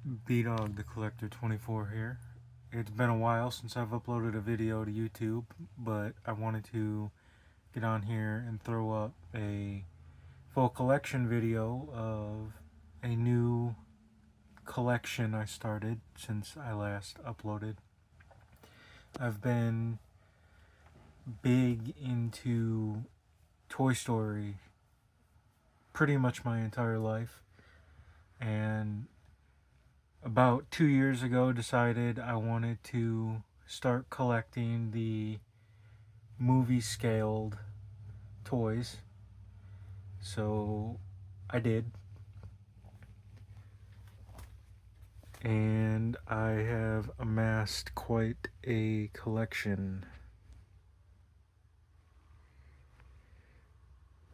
B-Dog the Collector 24 here. It's been a while since I've uploaded a video to YouTube, but I wanted to get on here and throw up a full collection video of a new collection I started since I last uploaded. I've been big into Toy Story pretty much my entire life, and about 2 years ago decided I wanted to start collecting the movie scaled toys. So I did. And I have amassed quite a collection.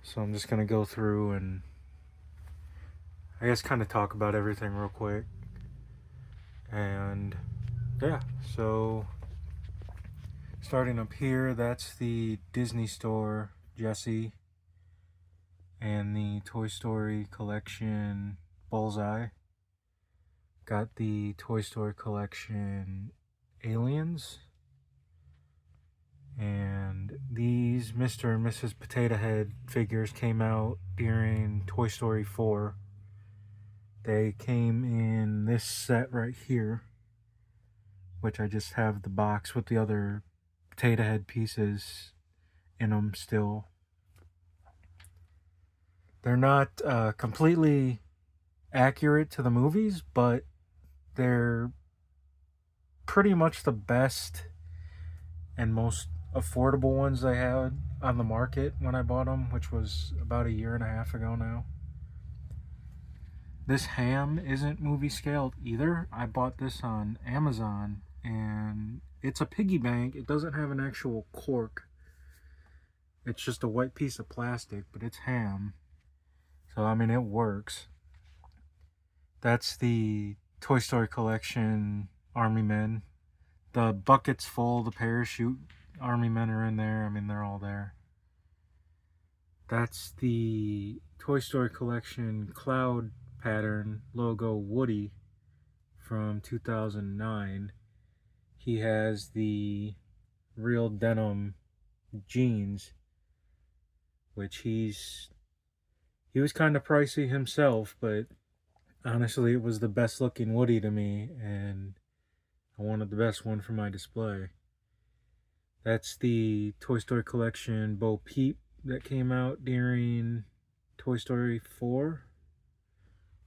So I'm just going to go through and I guess kind of talk about everything real quick. And yeah, so starting up here, that's the Disney Store Jessie and the Toy Story collection Bullseye. Got the Toy Story collection Aliens. And these Mr. and Mrs. Potato Head figures came out during Toy Story 4. They came in this set right here, which I just have the box with the other Potato Head pieces in them still. They're not completely accurate to the movies, but they're pretty much the best and most affordable ones they had on the market when I bought them, which was about 1.5 years ago now. This ham isn't movie scaled either. I bought this on Amazon, and it's a piggy bank. It doesn't have an actual cork. It's just a white piece of plastic, but it's ham. So, I mean, it works. That's the Toy Story collection Army Men. The bucket's full, the parachute Army Men are in there. I mean, they're all there. That's the Toy Story collection Cloud pattern logo Woody from 2009. He has the real denim jeans, which he was kind of pricey himself, but honestly it was the best looking Woody to me, and I wanted the best one for my display. That's the Toy Story collection Bo Peep that came out during Toy Story 4.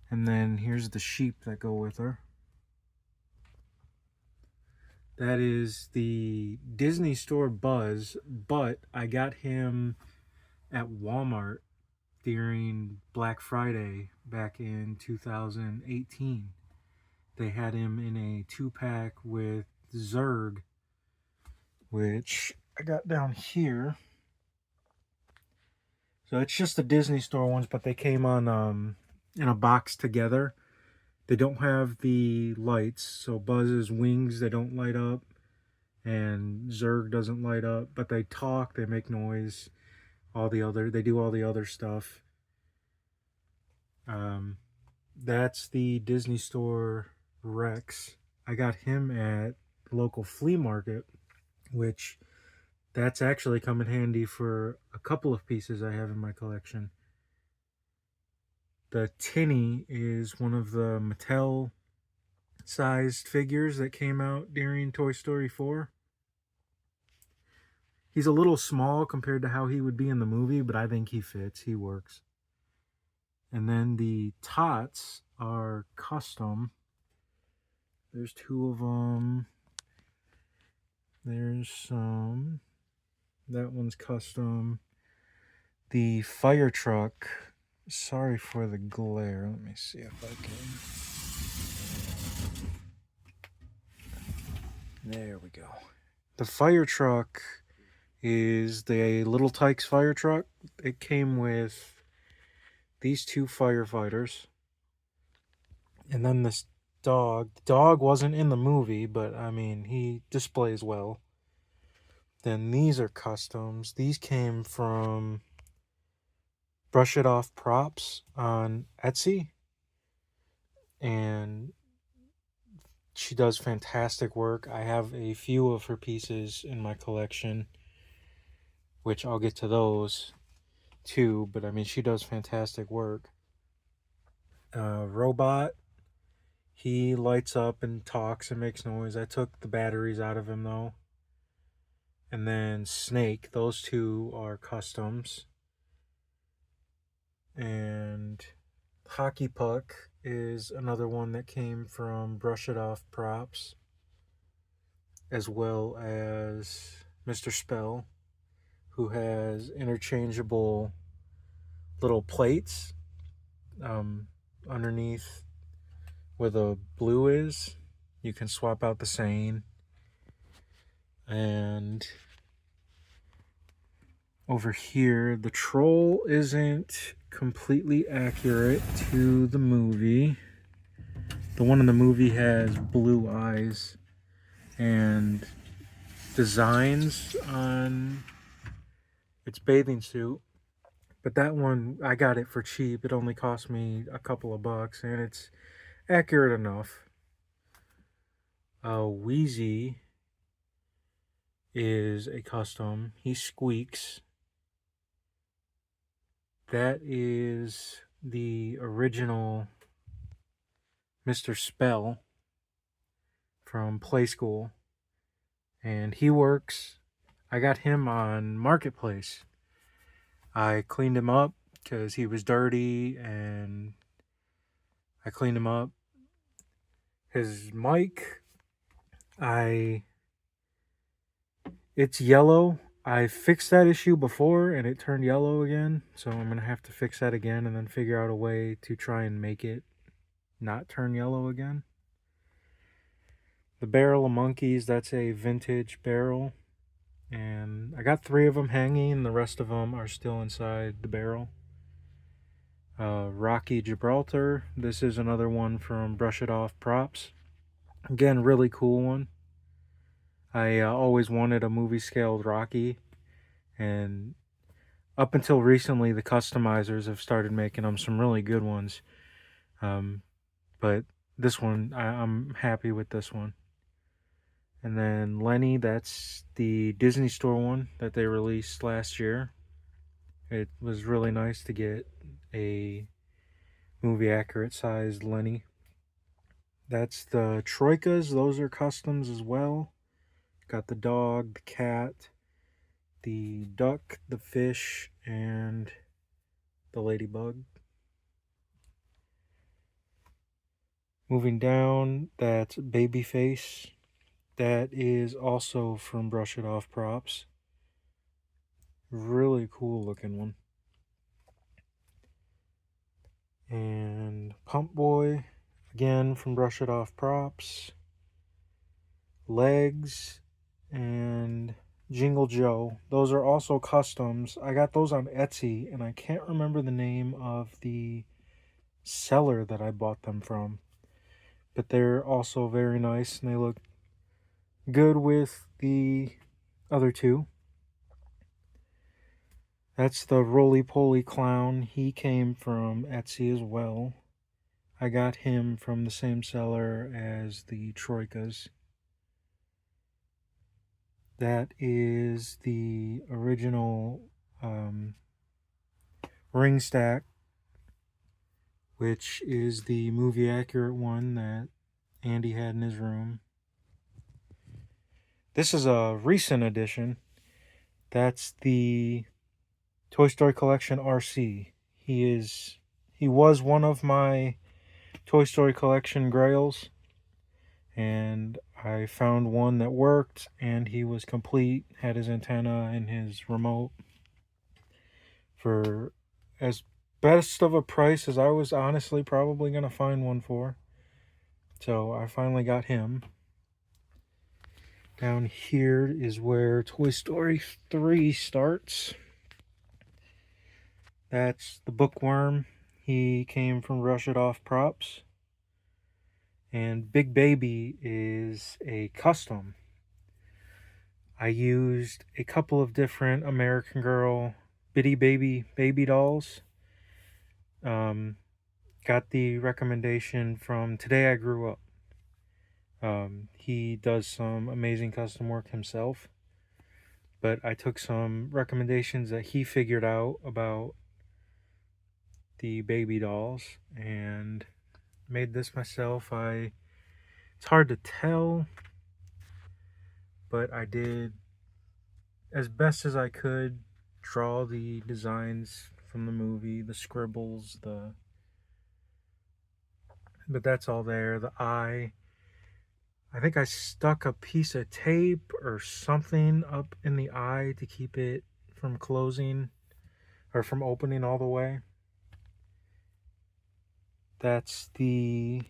And then here's the sheep that go with her. That is the Disney Store Buzz, but I got him at Walmart during Black Friday back in 2018. They had him in a 2-pack with Zurg, which I got down here. So it's just the Disney Store ones, but they came on in a box together. They don't have the lights, so Buzz's wings, they don't light up, and Zurg doesn't light up, but they talk, they make noise, they do all the other stuff. That's the Disney Store Rex. I got him at the local flea market, which that's actually come in handy for a couple of pieces I have in my collection. The Tinny is one of the Mattel sized figures that came out during Toy Story 4. He's a little small compared to how he would be in the movie, but I think he fits. He works. And then the Tots are custom. There's 2 of them. There's some. That one's custom. The fire truck. Sorry for the glare. Let me see if I can. There we go. The fire truck is the Little Tykes fire truck. It came with these 2 firefighters. And then this dog. The dog wasn't in the movie, but I mean, he displays well. Then these are customs. These came from BrushItOffProps on Etsy. And she does fantastic work. I have a few of her pieces in my collection, which I'll get to those too, but I mean, she does fantastic work. Robot, he lights up and talks and makes noise. I took the batteries out of him though. And then Snake, those two are customs. And Hockey Puck is another one that came from BrushItOffProps, as well as Mr. Spell, who has interchangeable little plates underneath where the blue is. You can swap out the saying. And over here, the troll isn't completely accurate to the movie. The one in the movie has blue eyes and designs on its bathing suit. But that one, I got it for cheap. It only cost me a couple of bucks, and it's accurate enough. Wheezy is a custom. He squeaks. That is the original Mr. Spell from Play School. And he works. I got him on Marketplace. I cleaned him up because he was dirty, and I cleaned him up. His mic, it's yellow. I fixed that issue before and it turned yellow again, so I'm gonna have to fix that again and then figure out a way to try and make it not turn yellow again. The barrel of monkeys, that's a vintage barrel, and I got 3 of them hanging. The rest of them are still inside the barrel. Rocky Gibraltar, this is another one from BrushItOffProps. Again, really cool one. I always wanted a movie scaled Rocky, and up until recently the customizers have started making them some really good ones. But this one, I'm happy with this one. And then Lenny, that's the Disney Store one that they released last year. It was really nice to get a movie accurate sized Lenny. That's the Troikas, those are customs as well. Got the dog, the cat, the duck, the fish, and the ladybug. Moving down, that's Babyface. That is also from BrushItOffProps. Really cool looking one. And Pumpboy, again from BrushItOffProps. Legs and Jingle Joe. Those are also customs. I got those on Etsy, and I can't remember the name of the seller that I bought them from. But they're also very nice, and they look good with the other two. That's the Roly Poly Clown. He came from Etsy as well. I got him from the same seller as the Troikas. That is the original ring stack, which is the movie accurate one that Andy had in his room. This is a recent edition. That's the Toy Story Collection RC. He was one of my Toy Story Collection grails, and I found one that worked, and he was complete, had his antenna and his remote for as best of a price as I was honestly probably going to find one for. So I finally got him. Down here is where Toy Story 3 starts. That's the Bookworm. He came from BrushItOffProps. And Big Baby is a custom. I used a couple of different American Girl Bitty Baby dolls. Got the recommendation from Today I Grew Up. He does some amazing custom work himself, but I took some recommendations that he figured out about the baby dolls and made this myself. It's hard to tell, but I did as best as I could draw the designs from the movie, the scribbles, but that's all there. The eye, I think I stuck a piece of tape or something up in the eye to keep it from closing or from opening all the way. That's the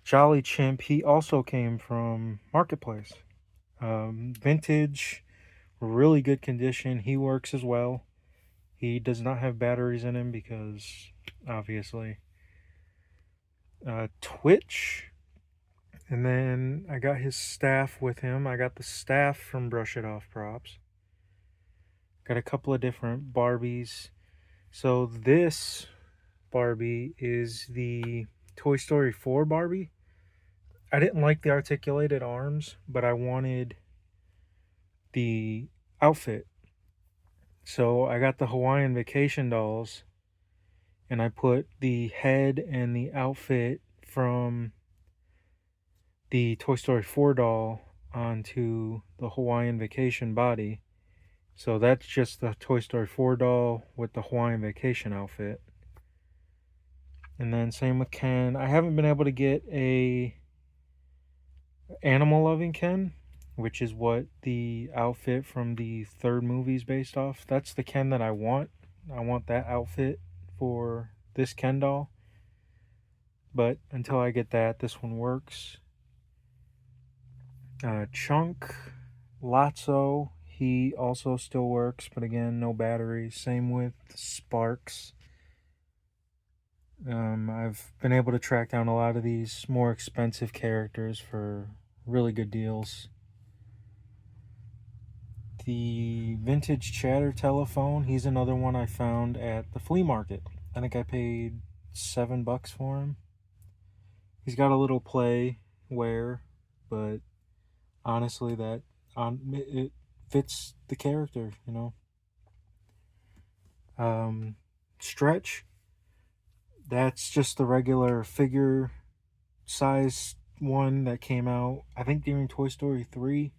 Jolly Chimp. He also came from Marketplace. Vintage, really good condition. He works as well. He does not have batteries in him because, obviously, Twitch. And then I got his staff with him. I got the staff from BrushItOffProps. Got a couple of different Barbies. So this Barbie is the Toy Story 4 Barbie. I didn't like the articulated arms, but I wanted the outfit. So I got the Hawaiian Vacation dolls, and I put the head and the outfit from the Toy Story 4 doll onto the Hawaiian Vacation body. So that's just the Toy Story 4 doll with the Hawaiian Vacation outfit. And then same with Ken. I haven't been able to get a animal loving Ken, which is what the outfit from the third movie is based off. That's the Ken that I want. I want that outfit for this Ken doll. But until I get that, this one works. Chunk, Lotso, he also still works, but again, no batteries. Same with Sparks. I've been able to track down a lot of these more expensive characters for really good deals. The vintage chatter telephone, he's another one I found at the flea market. I think I paid $7 for him. He's got a little play wear, but honestly, it fits the character, you know. Stretch, that's just the regular figure size one that came out, I think, during Toy Story 3.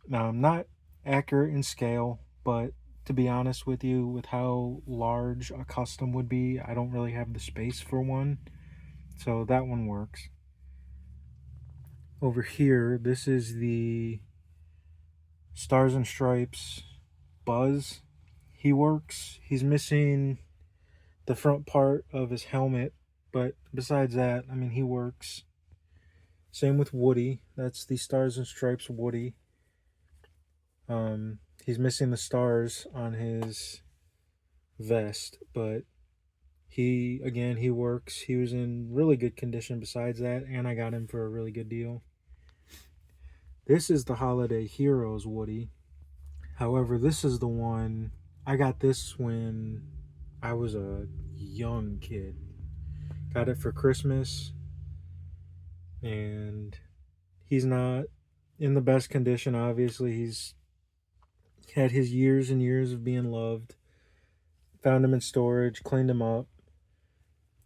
Now, I'm not accurate in scale, but to be honest with you, with how large a custom would be, I don't really have the space for one. So that one works. Over here, this is the Stars and Stripes Buzz. He works. He's missing the front part of his helmet, but besides that, I mean, he works. Same with Woody. That's the Stars and Stripes Woody. He's missing the stars on his vest, but he works. He was in really good condition besides that, and I got him for a really good deal. This is the Holiday Heroes Woody. However, this is the one, I got this when I was a young kid. Got it for Christmas, and he's not in the best condition. Obviously, he's had his years and years of being loved. Found him in storage, cleaned him up.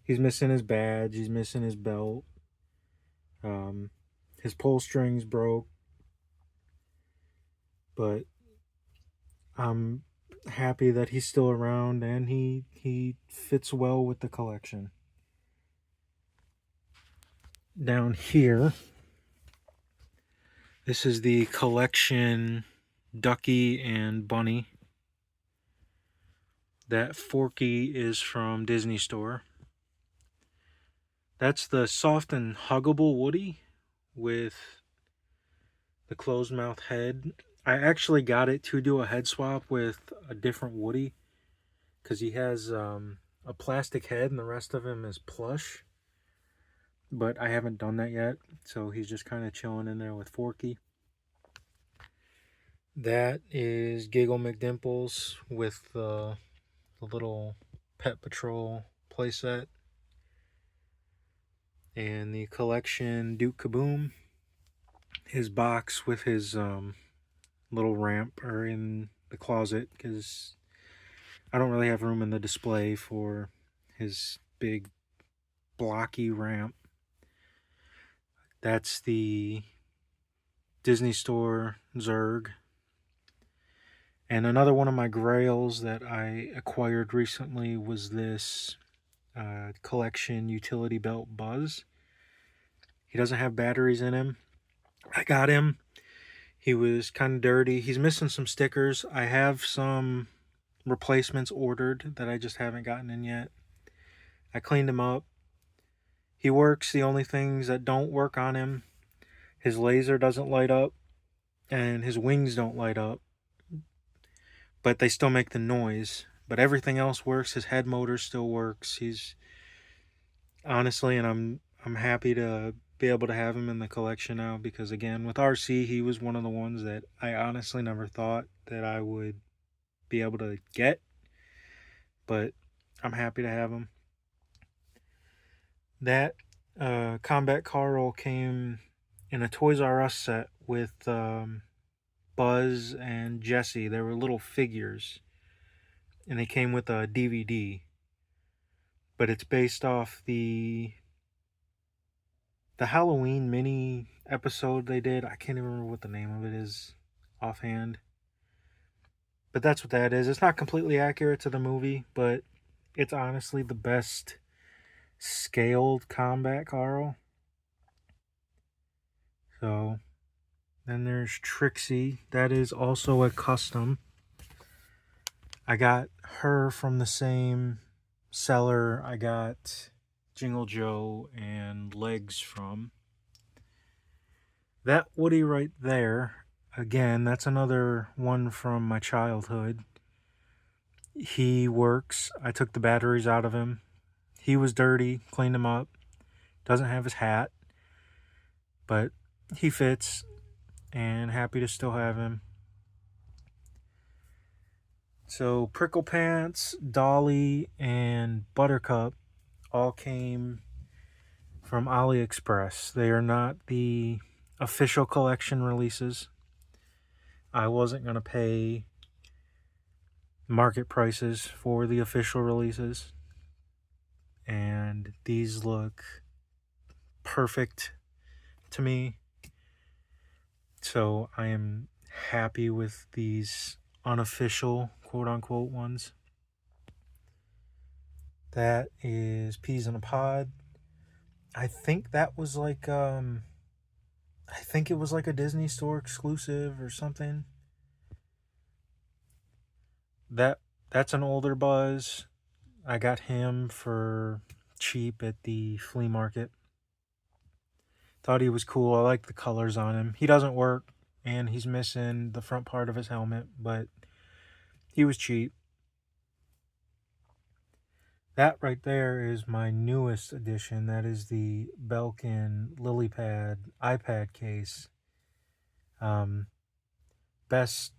He's missing his badge. He's missing his belt. His pull strings broke. But I'm happy that he's still around, and he fits well with the collection. Down here, this is the collection Ducky and Bunny. That Forky is from Disney Store. That's the soft and huggable Woody with the closed mouth head. I actually got it to do a head swap with a different Woody because he has a plastic head and the rest of him is plush. But I haven't done that yet, so he's just kind of chilling in there with Forky. That is Giggle McDimples with the little Pet Patrol playset. and the collection Duke Kaboom. His box with his little ramp are in the closet because I don't really have room in the display for his big blocky ramp. That's the Disney Store Zurg. And another one of my grails that I acquired recently was this collection utility belt Buzz. He doesn't have batteries in him. I got him. He was kind of dirty. He's missing some stickers. I have some replacements ordered that I just haven't gotten in yet. I cleaned him up. He works. The only things that don't work on him, his laser doesn't light up and his wings don't light up, but they still make the noise. But everything else works. His head motor still works. He's honestly, and I'm happy to be able to have him in the collection now, because again, with RC, he was one of the ones that I honestly never thought that I would be able to get, but I'm happy to have him. That Combat Carl came in a Toys R Us set with Buzz and Jessie. They were little figures, and they came with a DVD, but it's based off the Halloween mini episode they did. I can't even remember what the name of it is offhand, but that's what that is. It's not completely accurate to the movie, but it's honestly the best scaled Combat Carl. So then there's Trixie. That is also a custom. I got her from the same seller I got Jingle Joe and Legs from. That Woody right there, again, that's another one from my childhood. He works. I took the batteries out of him. He was dirty, cleaned him up. Doesn't have his hat, but he fits, and happy to still have him. So Prickle Pants, Dolly, and Buttercup all came from AWCREATIVeprintz. They are not the official collection releases. I wasn't going to pay market prices for the official releases, and these look perfect to me. So I am happy with these unofficial quote-unquote ones. That is Peas in a Pod. I think that was like I think it was like a Disney Store exclusive or something. That's an older Buzz. I got him for cheap at the flea market. Thought he was cool. I like the colors on him. He doesn't work, and he's missing the front part of his helmet, but he was cheap. That right there is my newest addition. That is the Belkin LilyPad iPad case. Best,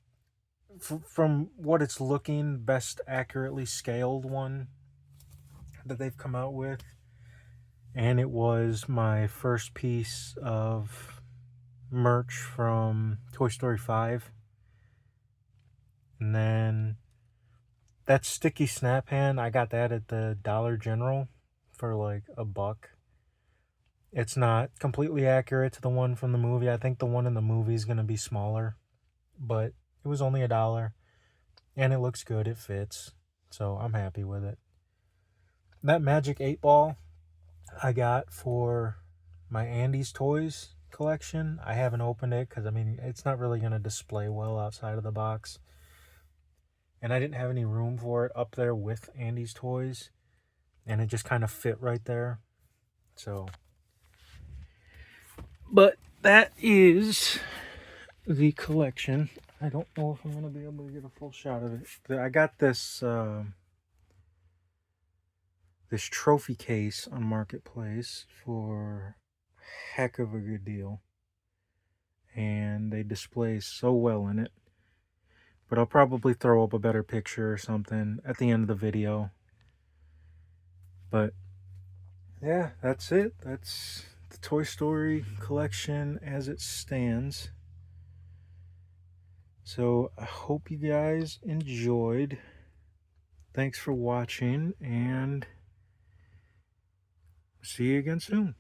from what it's looking, best accurately scaled one that they've come out with. And it was my first piece of merch from Toy Story 5. And then that sticky snap hand, I got that at the Dollar General for like $1. It's not completely accurate to the one from the movie. I think the one in the movie is going to be smaller, but it was only $1, and it looks good. It fits, so I'm happy with it. That Magic 8-Ball I got for my Andy's Toys collection. I haven't opened it because, I mean, it's not really going to display well outside of the box. And I didn't have any room for it up there with Andy's Toys. And it just kind of fit right there. So, but that is the collection. I don't know if I'm going to be able to get a full shot of it. I got this this trophy case on Marketplace for a heck of a good deal. And they display so well in it. But I'll probably throw up a better picture or something at the end of the video. But yeah, that's it. That's the Toy Story collection as it stands. So I hope you guys enjoyed. Thanks for watching, and see you again soon.